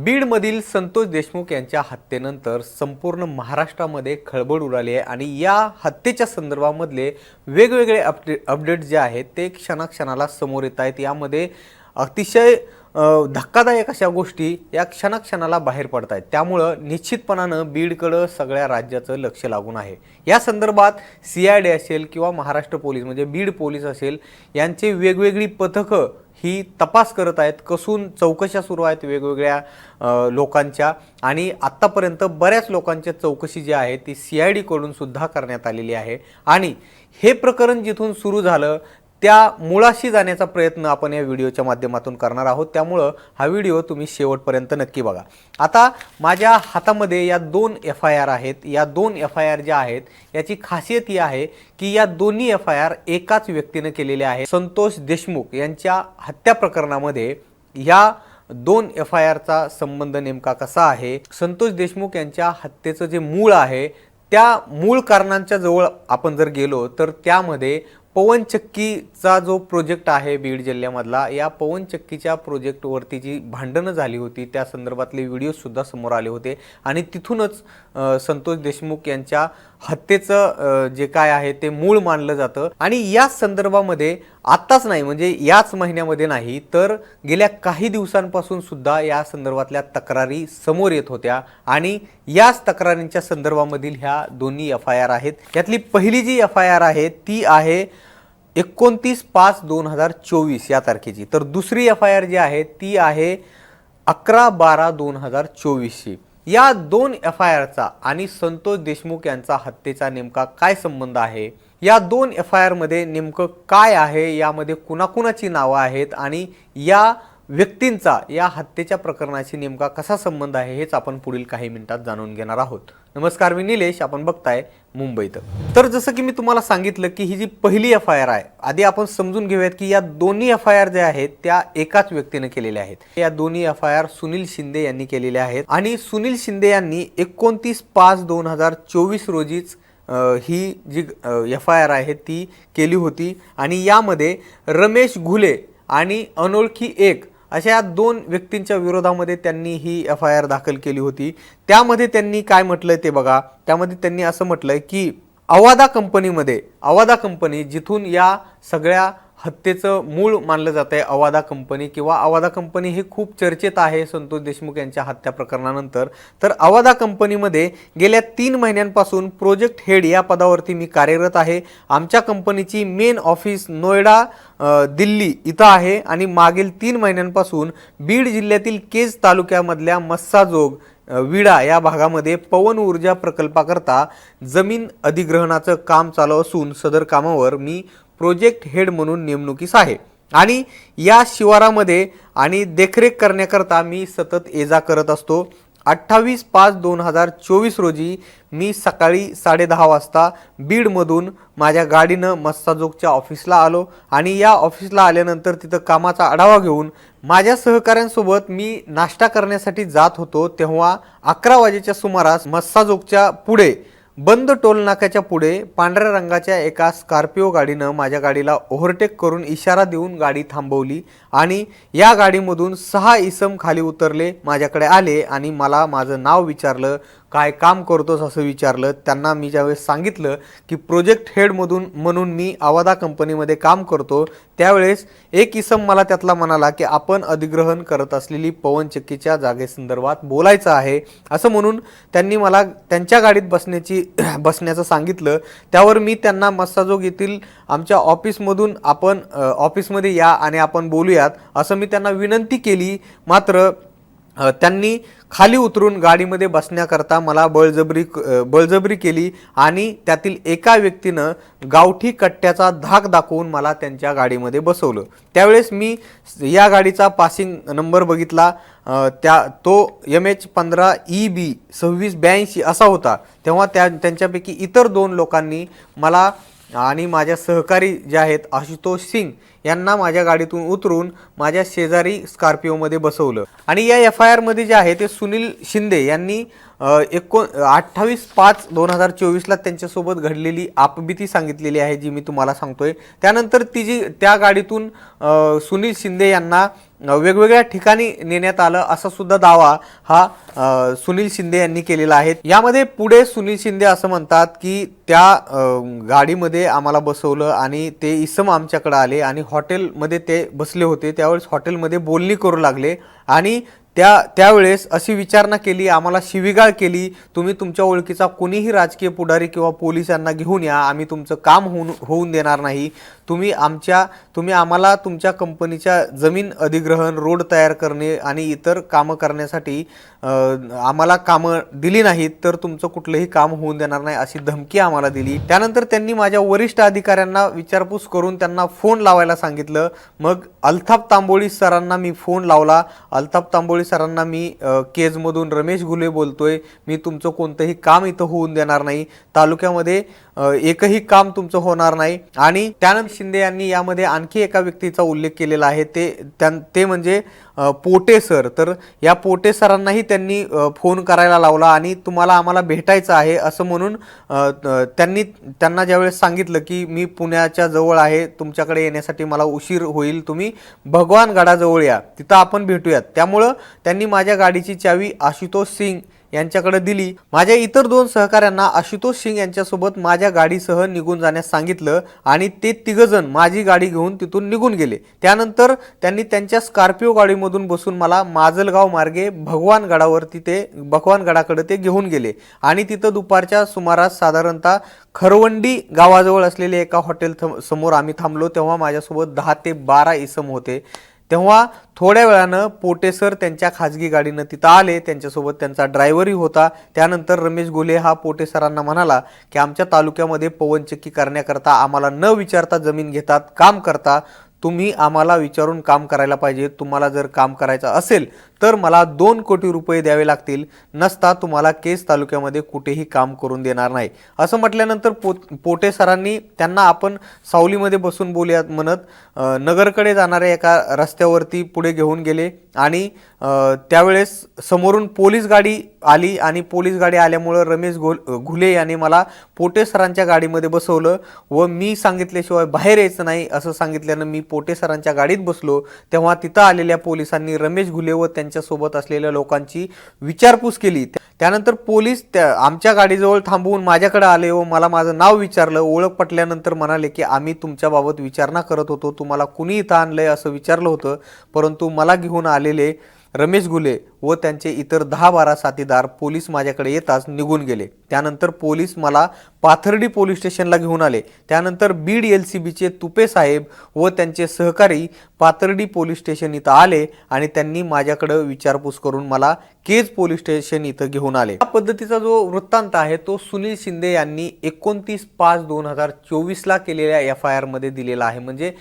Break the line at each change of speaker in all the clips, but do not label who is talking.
बीडमधील संतोष देशमुख यांच्या हत्येनंतर संपूर्ण महाराष्ट्रामध्ये खळबळ उडाली आहे आणि या हत्येच्या संदर्भामधले वेगवेगळे अपडेट जे आहेत ते क्षणाक्षणाला समोर येत आहेत। यामध्ये अतिशय धक्कादायक अशा गोष्टी या क्षणाक्षणाला बाहेर पडत आहेत। त्यामुळे निश्चितपणानं बीडकडे सगळ्या राज्याचं लक्ष लागून आहे। या संदर्भात सीआयडी असेल किंवा महाराष्ट्र पोलीस म्हणजे बीड पोलीस असेल यांचे वेगवेगळी पथकं ही तपास करत आहेत, कसून चौकशा सुरू आहेत वेगवेगळ्या लोकांच्या आणि आत्तापर्यंत बऱ्याच लोकांच्या चौकशी जी आहे ती सीआयडी कडून सुद्धा करण्यात आलेली आहे। आणि हे प्रकरण जिथून सुरू झालं त्या मुळाशी जाण्याचा प्रयत्न आपण या व्हिडिओच्या माध्यमातून करणार आहोत। त्यामुळे हा व्हिडिओ तुम्ही शेवटपर्यंत नक्की बघा। आता माझ्या हातामध्ये या दोन एफआयआर आहेत। या दोन एफआयआर ज्या आहेत याची खासियत ही आहे की या दोन्ही एफआयआर एकाच व्यक्तीने केलेले आहे। संतोष देशमुख यांच्या हत्या प्रकरणामध्ये या दोन एफआयआरचा संबंध नेमका कसा आहे, संतोष देशमुख यांच्या हत्येचं जे मूळ आहे त्या मूळ कारणांच्या जवळ आपण जर गेलो तर त्यामध्ये पवन चक्कीचा जो प्रोजेक्ट आहे बीड जिल्ह्यामधला, या पवन चक्कीच्या प्रोजेक्टवरती जी भांडणं झाली होती त्या संदर्भातले व्हिडिओ सुद्धा समोर आले होते आणि तिथूनच संतोष देशमुख यांच्या हत्येचं जे काय आहे ते मूळ मानलं जातं। आणि या संदर्भामध्ये आताच नाही म्हणजे याच महिन्यामध्ये नाही तर गेल्या काही दिवसांपासून सुद्धा या संदर्भातल्या तक्रारी समोर येत होत्या आणि याच तक्रारींच्या संदर्भामधील ह्या दोन्ही एफआयआर आहेत। यातली पहिली जी एफआयआर आहे ती आहे 29/5/2024 या तारखेची, तर दुसरी एफआयआर जी आहे ती आहे 11/12/2024 या दोन एफआयआरचा आणि संतोष देशमुख यांचा हत्येचा नेमका काय संबंध आहे, या दोन एफआयआर मध्ये नेमकं काय आहे, यामध्ये कुणाकुणाची नावं आहेत आणि या व्यक्तींचा या हत्येच्या प्रकरणाशी नेमका कसा संबंध आहे हेच आपण पुढील काही मिनिटात जाणून घेणार आहोत। नमस्कार, मी निलेश, आपण बघताय मुंबईत। तर जसं की मी तुम्हाला सांगितलं की ही जी पहिली एफआयआर आहे, आधी आपण समजून घेऊयात की या दोन्ही एफआयआर ज्या आहेत त्या एकाच व्यक्तीने केलेल्या आहेत। या दोन्ही एफआयआर सुनील शिंदे यांनी केलेल्या आहेत आणि सुनील शिंदे यांनी 29/5/2024 रोजीच ही जी एफआयआर आहे ती केली होती आणि यामध्ये रमेश घुले आणि अनोळखी एक अशा दोन व्यक्तींच्या विरोधामध्ये त्यांनी ही एफआयआर दाखल केली होती। त्यामध्ये त्यांनी काय म्हटलंय ते बघा। त्यामध्ये त्यांनी असं म्हटलंय की अवादा कंपनी जिथून या सगळ्या हत्येचं मूळ मानलं जात आहे, अवादा कंपनी किंवा अवादा कंपनी हे खूप चर्चेत आहे संतोष देशमुख यांच्या हत्या प्रकरणानंतर। तर अवादा कंपनीमध्ये गेल्या 3 महिन्यांपासून प्रोजेक्ट हेड या पदावरती मी कार्यरत आहे। आमच्या कंपनीची मेन ऑफिस नोएडा दिल्ली इथं आहे आणि मागील 3 महिन्यांपासून बीड जिल्ह्यातील केज तालुक्यामधल्या मस्साजोग विडा या भागामध्ये पवन ऊर्जा प्रकल्पाकरता जमीन अधिग्रहणाचं काम चालू असून सदर कामावर मी प्रोजेक्ट हेड म्हणून नेमणुकीस आहे आणि या शिवारामध्ये आणि देखरेख करण्याकरता मी सतत ये-जा करत असतो। 28/5/2024 रोजी मी सकाळी 10:30 वाजता बीडमधून माझ्या गाडीनं मस्साजोगच्या ऑफिसला आलो आणि या ऑफिसला आल्यानंतर तिथं कामाचा आढावा घेऊन माझ्या सहकाऱ्यांसोबत मी नाश्ता करण्यासाठी जात होतो। तेव्हा 11 वाजेच्या सुमारास मस्साजोगच्या पुढे बंद टोल नाक्याच्या पुढे पांढऱ्या रंगाच्या एका स्कॉर्पिओ गाडीनं माझ्या गाडीला ओव्हरटेक करून इशारा देऊन गाडी थांबवली आणि या गाडीमधून 6 इसम खाली उतरले, माझ्याकडे आले आणि मला माझं नाव विचारलं, काय काम करतोस असं विचारलं। त्यांना मी ज्यावेळेस सांगितलं की प्रोजेक्ट हेड म्हणून मी अवादा कंपनीमध्ये काम करतो, त्यावेळेस एक इसम मला त्यातला म्हणाला की आपण अधिग्रहण करत असलेली पवन चक्कीच्या जागेसंदर्भात बोलायचं आहे असं म्हणून त्यांनी मला त्यांच्या गाडीत बसण्याचं सांगितलं। त्यावर मी त्यांना मस्साजोग येथील आमच्या ऑफिसमधून आपण ऑफिसमध्ये या आणि आपण बोलूयात असं मी त्यांना विनंती केली। मात्र त्यांनी खाली उतरून गाडीमध्ये बसण्याकरता मला बळजबरी केली आणि त्यातील एका व्यक्तीनं गावठी कट्ट्याचा धाक दाखवून मला त्यांच्या गाडीमध्ये बसवलं। त्यावेळेस मी या गाडीचा पासिंग नंबर बघितला, तो MH15EB 2682 असा होता। तेव्हा त्यांच्यापैकी इतर 2 लोकांनी मला आणि माझ्या सहकारी जे आहेत आशुतोष सिंग यांना माझ्या गाडीतून उतरून माझ्या शेजारी स्कॉर्पिओमध्ये बसवलं आणि या FIR मध्ये जे आहे ते सुनील शिंदे यांनी 28/5/2024ला त्यांच्यासोबत घडलेली आपबीती सांगितलेली आहे, जी मी तुम्हाला सांगतोय। त्यानंतर त्या गाडीतून सुनील शिंदे यांना वेगवेगळ्या ठिकाणी नेण्यात आलं असा सुद्धा दावा हा सुनील शिंदे यांनी केलेला आहे। यामध्ये पुढे सुनील शिंदे असं म्हणतात की त्या गाडीमध्ये आम्हाला बसवलं आणि ते इसम आमच्याकडे आले आणि हॉटेलमध्ये ते बसले होते, त्यावेळेस हॉटेलमध्ये बोलणी करू लागले आणि त्यावेळेस अशी विचारणा केली, आम्हाला शिवीगाळ केली, तुम्ही तुमच्या ओळखीचा कोणीही राजकीय पुढारी किंवा पोलिसांना घेऊन या, आम्ही तुमचं काम होऊन देणार नाही, तुम्ही आम्हाला तुमच्या कंपनीच्या जमीन अधिग्रहण, रोड तयार करणे आणि इतर कामं करण्यासाठी आम्हाला कामं दिली नाहीत तर तुमचं कुठलंही काम होऊन देणार नाही अशी धमकी आम्हाला दिली। त्यानंतर त्यांनी माझ्या वरिष्ठ अधिकाऱ्यांना विचारपूस करून त्यांना फोन लावायला सांगितलं। मग अल्ताफ तांबोळी सरांना मी फोन लावला। अल्ताफ तांबोळी सरांना मी केजमधून रमेश घुले बोलतोय, मी तुमचं कोणतंही काम इथं होऊन देणार नाही, तालुक्यामध्ये एकही काम तुमचं होणार नाही। आणि त्यानंतर शिंदे यांनी यामध्ये आणखी एका व्यक्तीचा उल्लेख केलेला आहे, ते म्हणजे पोटे सर। तर या पोटे सरांनाही त्यांनी फोन करायला लावला आणि तुम्हाला आम्हाला भेटायचं आहे असं म्हणून त्यांना ज्यावेळेस सांगितलं की मी पुण्याच्या जवळ आहे, तुमच्याकडे येण्यासाठी मला उशीर होईल, तुम्ही भगवानगडाजवळ या, तिथं आपण भेटूयात। त्यामुळं त्यांनी माझ्या गाडीची चावी आशुतोष सिंग यांच्याकडे दिली। माझ्या इतर 2 सहकाऱ्यांना आशुतोष सिंग यांच्यासोबत माझ्या गाडीसह निघून जाण्यास सांगितलं आणि ते तिघजण माझी गाडी घेऊन तिथून निघून गेले। त्यानंतर त्यांनी त्यांच्या स्कॉर्पिओ गाडीमधून बसून मला माजलगाव मार्गे भगवानगडाकडे ते घेऊन गेले आणि तिथं दुपारच्या सुमारास साधारणतः खरवंडी गावाजवळ असलेले एका हॉटेल समोर आम्ही थांबलो। तेव्हा माझ्यासोबत 10 ते 12 इसम होते। तेव्हा थोड्या वेळानं पोटे सर त्यांच्या खाजगी गाडीनं तिथं आले, त्यांच्यासोबत त्यांचा ड्रायव्हरही होता। त्यानंतर रमेश घुले हा पोटे सरांना म्हणाला की आमच्या तालुक्यामध्ये पवनचक्की करण्याकरता आम्हाला न विचारता जमीन घेतात, काम करता, तुम्ही आम्हाला विचारून काम करायला पाहिजे, तुम्हाला जर काम करायचं असेल तर मला 2 कोटी रुपये द्यावे लागतील, नसता तुम्हाला केज तालुक्यामध्ये कुठेही काम करून देणार नाही असं म्हटल्यानंतर पोटे सरांनी त्यांना आपण सावलीमध्ये बसून बोलूयात म्हणत नगरकडे जाणाऱ्या एका रस्त्यावरती पुढे घेऊन गेले आणि त्यावेळेस समोरून पोलीस गाडी आली आणि पोलीस गाडी आल्यामुळे रमेश घुले यांनी मला पोटे सरांच्या गाडीमध्ये बसवलं व मी सांगितल्याशिवाय बाहेर यायचं नाही असं सांगितल्यानं मी पोटे सरांच्या गाडीत बसलो। तेव्हा तिथं आलेल्या पोलिसांनी रमेश घुले व त्यांच्यासोबत असलेल्या लोकांची विचारपूस केली। त्यानंतर पोलीस आमच्या गाडीजवळ थांबवून माझ्याकडे आले व मला माझं नाव विचारलं। ओळख पटल्यानंतर म्हणाले की आम्ही तुमच्याबाबत विचारणा करत होतो, तुम्हाला कुणी इथं आणलंय असं विचारलं होतं, परंतु मला घेऊन आलेले रमेश घुले व त्यांचे इतर 10-12 साथीदार पोलीस माझ्याकडे येताच निघून गेले। त्यानंतर पोलीस मला पाथर्डी पोलीस स्टेशनला घेऊन आले। त्यानंतर बीड LCBचे तुपे साहेब व त्यांचे सहकारी पाथर्डी पोलीस स्टेशन इथं आले आणि त्यांनी माझ्याकडे विचारपूस करून मला केज पोलीस स्टेशन इथं घेऊन आले। या पद्धतीचा जो वृत्तांत आहे तो सुनील शिंदे यांनी 29/5/2024ला केलेल्या FIR मध्ये दिलेला आहे। म्हणजे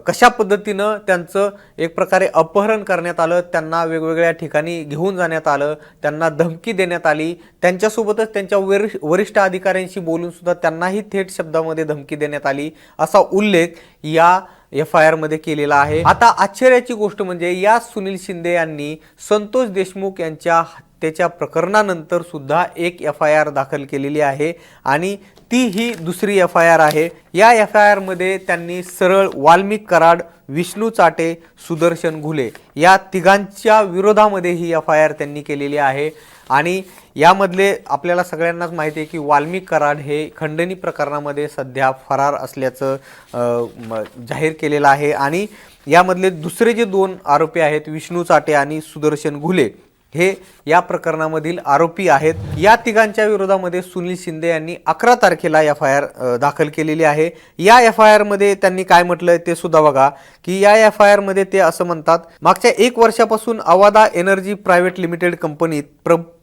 कशा पद्धतीनं त्यांचं एक प्रकारे अपहरण करण्यात आलं, त्यांना वेगवेगळ्या ठिकाणी घेऊन जाण्यात आलं, त्यांना धमकी देण्यात आली, त्यांच्यासोबतच त्यांच्या वरिष्ठ अधिकाऱ्यांशी बोलून सुद्धा त्यांनाही थेट शब्दामध्ये धमकी देण्यात आली असा उल्लेख या FIR मध्ये केलेला आहे। आता आश्चर्याची गोष्ट म्हणजे या सुनील शिंदे यांनी संतोष देशमुख यांच्या हत्येच्या प्रकरणानंतर सुद्धा एक FIR दाखल केलेली आहे आणि ती ही दुसरी FIR आहे। या FIR मध्ये त्यांनी सरळ वाल्मिक कराड, विष्णू चाटे, सुदर्शन घुले या तिघांच्या विरोधामध्ये ही FIR त्यांनी केलेली आहे आणि यामधले आपल्याला सगळ्यांनाच माहिती आहे की वाल्मिक कराड हे खंडणी प्रकरणामध्ये सध्या फरार असल्याचं जाहीर केलेलं आहे आणि यामधले दुसरे जे 2 आरोपी आहेत विष्णू चाटे आणि सुदर्शन घुले हे या प्रकरणामधील आरोपी आहेत। या तिघांच्या विरोधामध्ये सुनील शिंदे यांनी 11 तारखेला FIR दाखल केलेली आहे। या FIR मध्ये त्यांनी काय म्हटलंय ते सुद्धा बघा की या FIR मध्ये ते असं म्हणतात, मागच्या 1 वर्षापासून अवादा एनर्जी प्रायव्हेट लिमिटेड कंपनीत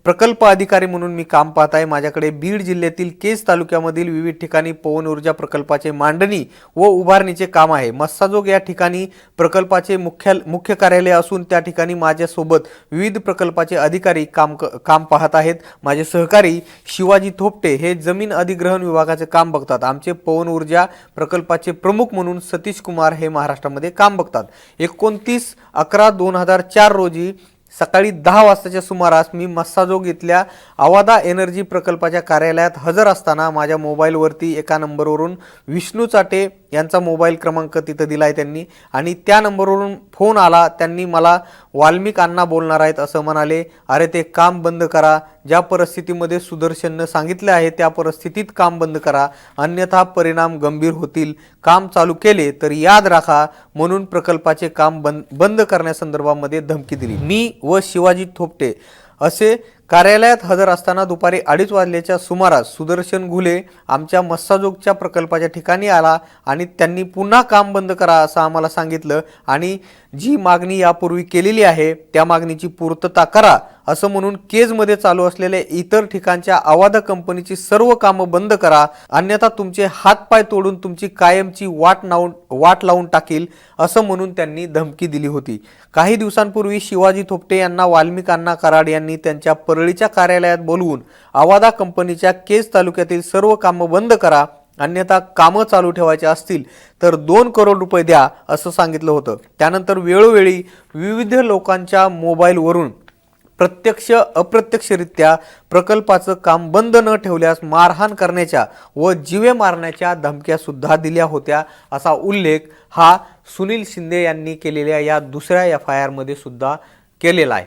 प्रकल्प अधिकारी म्हणून मी काम पाहत आहे। माझ्याकडे बीड जिल्ह्यातील केज तालुक्यामधील विविध ठिकाणी पवन ऊर्जा प्रकल्पाचे मांडणी व उभारणीचे काम आहे। मस्साजोग या ठिकाणी प्रकल्पाचे मुख्य कार्यालय असून त्या ठिकाणी माझ्यासोबत विविध प्रकल्पाचे अधिकारी काम पाहत आहेत। माझे सहकारी शिवाजी थोपटे हे जमीन अधिग्रहण विभागाचे काम बघतात। आमचे पवन ऊर्जा प्रकल्पाचे प्रमुख म्हणून सतीश कुमार हे महाराष्ट्रामध्ये काम बघतात। 29/11/2004 रोजी सकाळी 10 वाजताच्या सुमारास मी मस्साजोग इथल्या आवादा एनर्जी प्रकल्पाच्या कार्यालयात हजर असताना माझ्या मोबाईलवरती एका नंबरवरून विष्णू चाटे यांचा मोबाईल क्रमांक तिथं दिलाय त्यांनी आणि त्या नंबरवरून फोन आला। त्यांनी मला वाल्मिक अण्णा बोलणार आहेत असं म्हणाले। अरे ते काम बंद करा, ज्या परिस्थितीमध्ये सुदर्शनने सांगितले आहे त्या परिस्थितीत काम बंद करा, अन्यथा परिणाम गंभीर होतील। काम चालू केले तर याद राखा म्हणून प्रकल्पाचे काम बंद करण्यासंदर्भामध्ये धमकी दिली। मी व शिवाजी थोपटे असे कार्यालयात हजर असताना दुपारी 2:30 वाजल्याच्या सुमारास सुदर्शन घुले आमच्या मस्साजोगच्या प्रकल्पाच्या ठिकाणी आला आणि त्यांनी पुन्हा काम बंद करा असं आम्हाला सांगितलं आणि जी मागणी यापूर्वी केलेली आहे त्या मागणीची पूर्तता करा असं म्हणून केजमध्ये चालू असलेल्या इतर ठिकाणच्या आवादा कंपनीची सर्व कामं बंद करा, अन्यथा तुमचे हातपाय तोडून तुमची कायमची वाट लावून टाकील असं म्हणून त्यांनी धमकी दिली होती। काही दिवसांपूर्वी शिवाजी थोपटे यांना वाल्मिक अण्णा कराड यांनी त्यांच्या परळीच्या कार्यालयात बोलवून आवादा कंपनीच्या केज तालुक्यातील सर्व कामं बंद करा, अन्यथा कामं चालू ठेवायचे असतील तर 2 करोड रुपये द्या असं सांगितलं होतं। त्यानंतर वेळोवेळी विविध लोकांच्या मोबाईलवरून प्रत्यक्ष अप्रत्यक्षरित्या प्रकल्पाचं काम बंद न ठेवल्यास मारहाण करण्याच्या व जीवे मारण्याच्या धमक्या सुद्धा दिल्या होत्या असा उल्लेख हा सुनील शिंदे यांनी केलेल्या या दुसऱ्या FIR मध्ये सुद्धा केलेला आहे।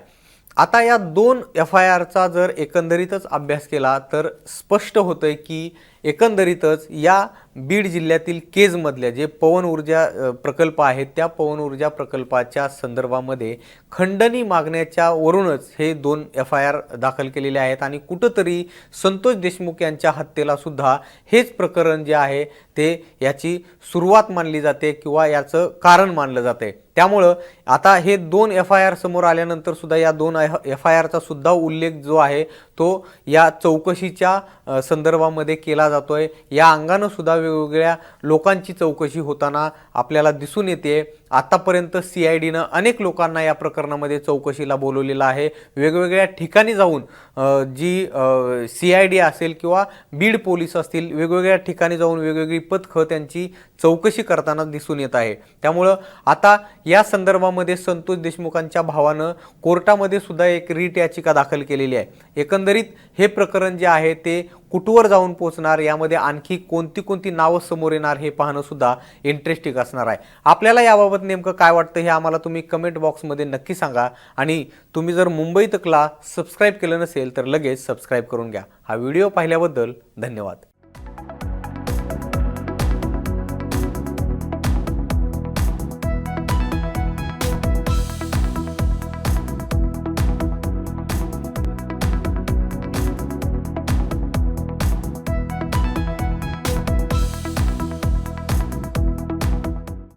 आता या 2 FIRचा जर एकंदरीतच अभ्यास केला तर स्पष्ट होतंय की एकंदरीतच या बीड जिल्ह्यातील केजमधल्या जे पवन ऊर्जा प्रकल्प आहेत त्या पवन ऊर्जा प्रकल्पाच्या संदर्भामध्ये खंडणी मागण्याच्या वरूनच हे 2 FIR दाखल केलेले आहेत आणि कुठंतरी संतोष देशमुख यांच्या हत्येला सुद्धा हेच प्रकरण जे आहे ते याची सुरुवात मानली जाते किंवा याचं कारण मानलं जाते। त्यामुळं आता हे 2 FIR समोर आल्यानंतर सुद्धा या 2 FIRचा सुद्धा उल्लेख जो आहे तो या चौकशीच्या संदर्भामध्ये केला जातोय। या अंगानं सुद्धा वेगवेगळ्या लोकांची चौकशी होताना आपल्याला दिसून येते। आतापर्यंत CIDनं अनेक लोकांना या प्रकरणामध्ये चौकशीला बोलवलेलं आहे। वेगवेगळ्या ठिकाणी जाऊन जी CID असेल किंवा बीड पोलीस असतील वेगवेगळ्या ठिकाणी जाऊन वेगवेगळी पथकं त्यांची चौकशी करताना दिसून येत आहे। त्यामुळं आता या संदर्भामध्ये संतोष देशमुखांच्या भावानं कोर्टामध्ये सुद्धा एक रीट याचिका दाखल केलेली आहे। एकंदरीत हे प्रकरण जे आहे ते कुठवर जाऊन पोहोचणार, यामध्ये आणखी कोणती नावं समोर येणार हे पाहणं सुद्धा इंटरेस्टिंग असणार आहे। आपल्याला याबाबत नेमकं काय वाटतं हे आम्हाला तुम्ही कमेंट बॉक्समध्ये नक्की सांगा आणि तुम्ही जर मुंबई तकला सबस्क्राईब केलं नसेल तर लगेच सबस्क्राईब करून घ्या। हा व्हिडिओ पाहिल्याबद्दल धन्यवाद।